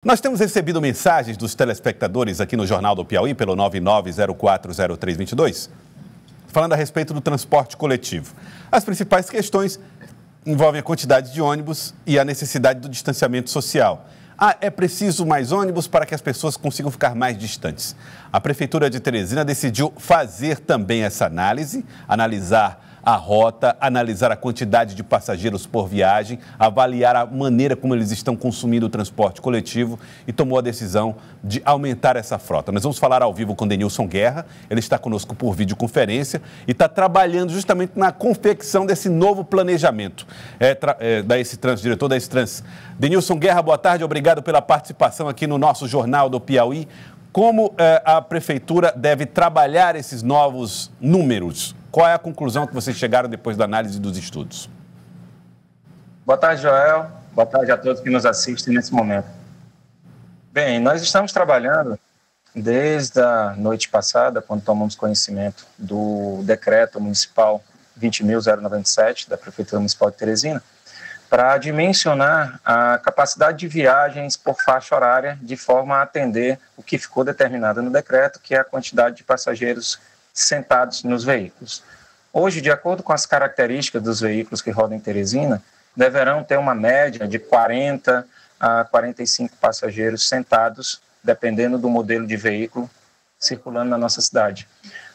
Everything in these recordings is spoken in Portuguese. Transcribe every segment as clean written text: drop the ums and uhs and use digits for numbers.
Nós temos recebido mensagens dos telespectadores aqui no Jornal do Piauí, pelo 99040322, falando a respeito do transporte coletivo. As principais questões envolvem a quantidade de ônibus e a necessidade do distanciamento social. É preciso mais ônibus para que as pessoas consigam ficar mais distantes. A Prefeitura de Teresina decidiu fazer também essa análise, analisar a rota, analisar a quantidade de passageiros por viagem, avaliar a maneira como eles estão consumindo o transporte coletivo e tomou a decisão de aumentar essa frota. Nós vamos falar ao vivo com Denilson Guerra, ele está conosco por videoconferência e está trabalhando justamente na confecção desse novo planejamento da S-Trans, diretor da S-Trans. Denilson Guerra, boa tarde, obrigado pela participação aqui no nosso Jornal do Piauí. Como a Prefeitura deve trabalhar esses novos números? Qual é a conclusão que vocês chegaram depois da análise dos estudos? Boa tarde, Joel. Boa tarde a todos que nos assistem nesse momento. Bem, nós estamos trabalhando desde a noite passada, quando tomamos conhecimento do decreto municipal 20.097 da Prefeitura Municipal de Teresina, para dimensionar a capacidade de viagens por faixa horária, de forma a atender o que ficou determinado no decreto, que é a quantidade de passageiros sentados nos veículos. Hoje, de acordo com as características dos veículos que rodam em Teresina, deverão ter uma média de 40 a 45 passageiros sentados, dependendo do modelo de veículo circulando na nossa cidade.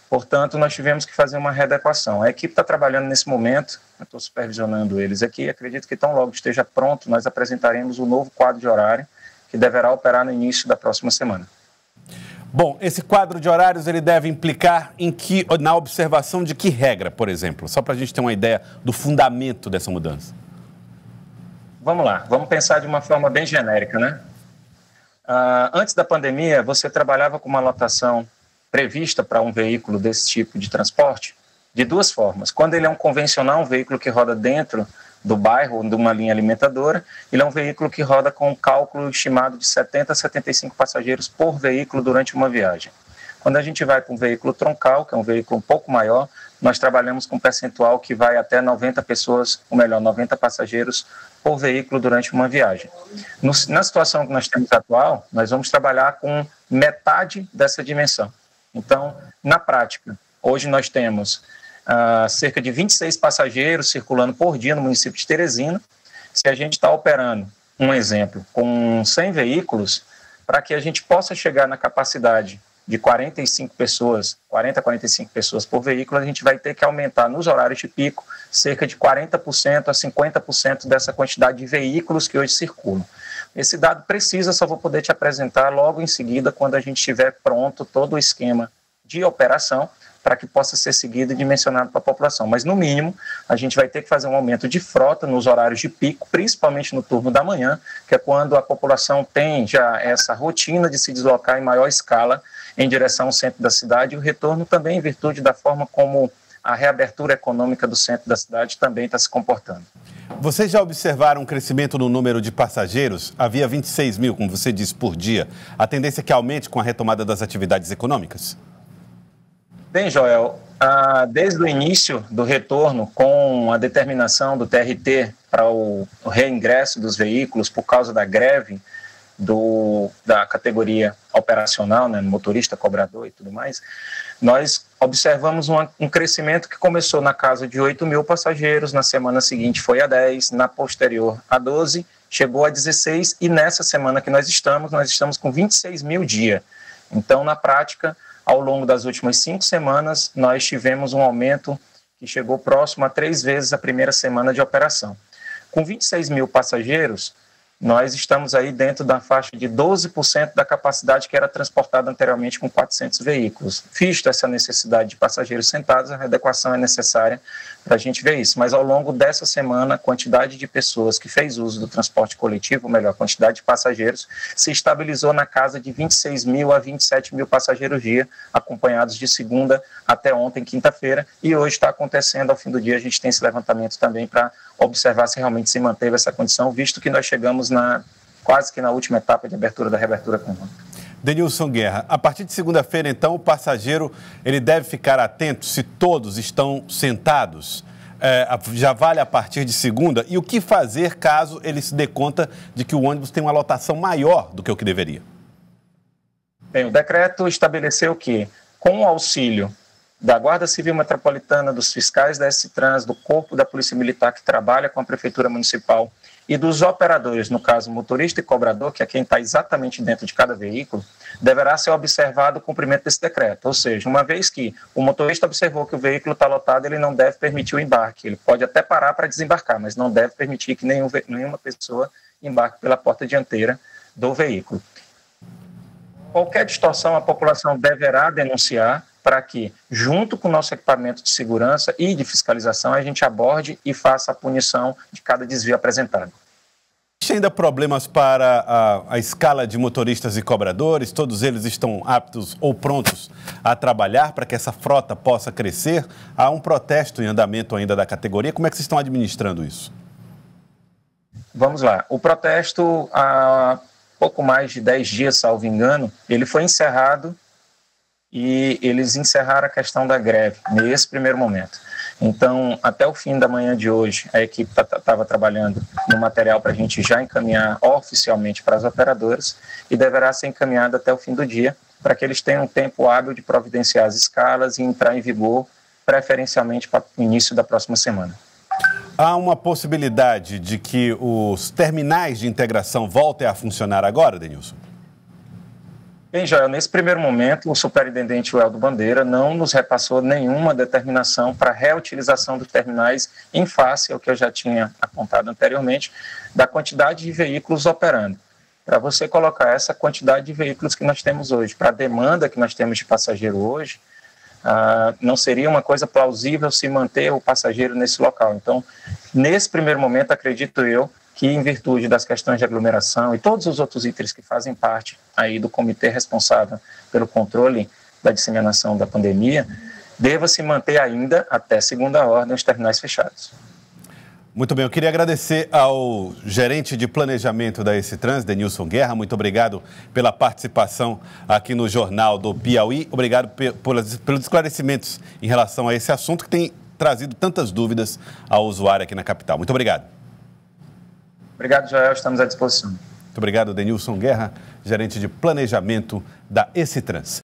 Portanto, nós tivemos que fazer uma readequação. A equipe está trabalhando nesse momento, eu estou supervisionando eles aqui, acredito que tão logo esteja pronto, nós apresentaremos um novo quadro de horário que deverá operar no início da próxima semana. Bom, esse quadro de horários ele deve implicar na observação de que regra, por exemplo? Só para a gente ter uma ideia do fundamento dessa mudança. Vamos lá, vamos pensar de uma forma bem genérica, né? Antes da pandemia, você trabalhava com uma lotação prevista para um veículo desse tipo de transporte de duas formas. Quando ele é um convencional, um veículo que roda dentro do bairro, de uma linha alimentadora, ele é um veículo que roda com um cálculo estimado de 70 a 75 passageiros por veículo durante uma viagem. Quando a gente vai para um veículo troncal, que é um veículo um pouco maior, nós trabalhamos com um percentual que vai até 90 pessoas, ou melhor, 90 passageiros por veículo durante uma viagem. Na situação que nós temos atual, nós vamos trabalhar com metade dessa dimensão. Então, na prática, hoje nós temos cerca de 26 passageiros circulando por dia no município de Teresina. Se a gente está operando, um exemplo, com 100 veículos, para que a gente possa chegar na capacidade de 45 pessoas, 40 a 45 pessoas por veículo, a gente vai ter que aumentar nos horários de pico cerca de 40% a 50% dessa quantidade de veículos que hoje circulam. Esse dado precisa, só vou poder te apresentar logo em seguida, quando a gente tiver pronto todo o esquema de operação, para que possa ser seguido e dimensionado para a população. Mas, no mínimo, a gente vai ter que fazer um aumento de frota nos horários de pico, principalmente no turno da manhã, que é quando a população tem já essa rotina de se deslocar em maior escala em direção ao centro da cidade, e o retorno também em virtude da forma como a reabertura econômica do centro da cidade também está se comportando. Vocês já observaram um crescimento no número de passageiros? Havia 26 mil, como você disse, por dia. A tendência é que aumente com a retomada das atividades econômicas? Bem, Joel, desde o início do retorno, com a determinação do TRT para o reingresso dos veículos por causa da greve da categoria operacional, né, motorista, cobrador e tudo mais, nós observamos um crescimento que começou na casa de 8 mil passageiros, na semana seguinte foi a 10, na posterior a 12, chegou a 16 e nessa semana que nós estamos com 26 mil dia. Então, na prática, ao longo das últimas 5 semanas, nós tivemos um aumento que chegou próximo a 3 vezes a primeira semana de operação. Com 26 mil passageiros, nós estamos aí dentro da faixa de 12% da capacidade que era transportada anteriormente com 400 veículos. Visto essa necessidade de passageiros sentados, a readequação é necessária para a gente ver isso. Mas ao longo dessa semana, a quantidade de pessoas que fez uso do transporte coletivo, ou melhor, a quantidade de passageiros, se estabilizou na casa de 26 mil a 27 mil passageiros dia, acompanhados de segunda até ontem, quinta-feira, e hoje está acontecendo, ao fim do dia, a gente tem esse levantamento também para observar se realmente se manteve essa condição, visto que nós chegamos quase que na última etapa de abertura da reabertura econômica. Denilson Guerra, a partir de segunda-feira, então, o passageiro ele deve ficar atento se todos estão sentados já vale a partir de segunda? E o que fazer caso ele se dê conta de que o ônibus tem uma lotação maior do que o que deveria? Bem, o decreto estabeleceu que, com o auxílio da Guarda Civil Metropolitana, dos fiscais da S-Trans, do Corpo da Polícia Militar que trabalha com a Prefeitura Municipal e dos operadores, no caso motorista e cobrador, que é quem está exatamente dentro de cada veículo, deverá ser observado o cumprimento desse decreto. Ou seja, uma vez que o motorista observou que o veículo está lotado, ele não deve permitir o embarque. Ele pode até parar para desembarcar, mas não deve permitir que nenhuma pessoa embarque pela porta dianteira do veículo. Qualquer distorção, a população deverá denunciar para que, junto com o nosso equipamento de segurança e de fiscalização, a gente aborde e faça a punição de cada desvio apresentado. Existe ainda problemas para a escala de motoristas e cobradores? Todos eles estão aptos ou prontos a trabalhar para que essa frota possa crescer? Há um protesto em andamento ainda da categoria. Como é que vocês estão administrando isso? Vamos lá. O protesto, há pouco mais de 10 dias, salvo engano, ele foi encerrado e eles encerraram a questão da greve nesse primeiro momento. Então, até o fim da manhã de hoje, a equipe estava trabalhando no material para a gente já encaminhar oficialmente para as operadoras e deverá ser encaminhado até o fim do dia para que eles tenham um tempo hábil de providenciar as escalas e entrar em vigor preferencialmente para o início da próxima semana. Há uma possibilidade de que os terminais de integração voltem a funcionar agora, Denilson? Bem, Joel, nesse primeiro momento, o superintendente Weldo Bandeira não nos repassou nenhuma determinação para reutilização dos terminais em face ao que eu já tinha apontado anteriormente, da quantidade de veículos operando. Para você colocar essa quantidade de veículos que nós temos hoje, para a demanda que nós temos de passageiro hoje, não seria uma coisa plausível se manter o passageiro nesse local. Então, nesse primeiro momento, acredito eu, que em virtude das questões de aglomeração e todos os outros itens que fazem parte aí do comitê responsável pelo controle da disseminação da pandemia, deva se manter ainda, até segunda ordem, os terminais fechados. Muito bem, eu queria agradecer ao gerente de planejamento da S-Trans, Denilson Guerra. Muito obrigado pela participação aqui no Jornal do Piauí. Obrigado pelos esclarecimentos em relação a esse assunto que tem trazido tantas dúvidas ao usuário aqui na capital. Muito obrigado. Obrigado, Joel. Estamos à disposição. Muito obrigado, Denilson Guerra, gerente de planejamento da S-Trans.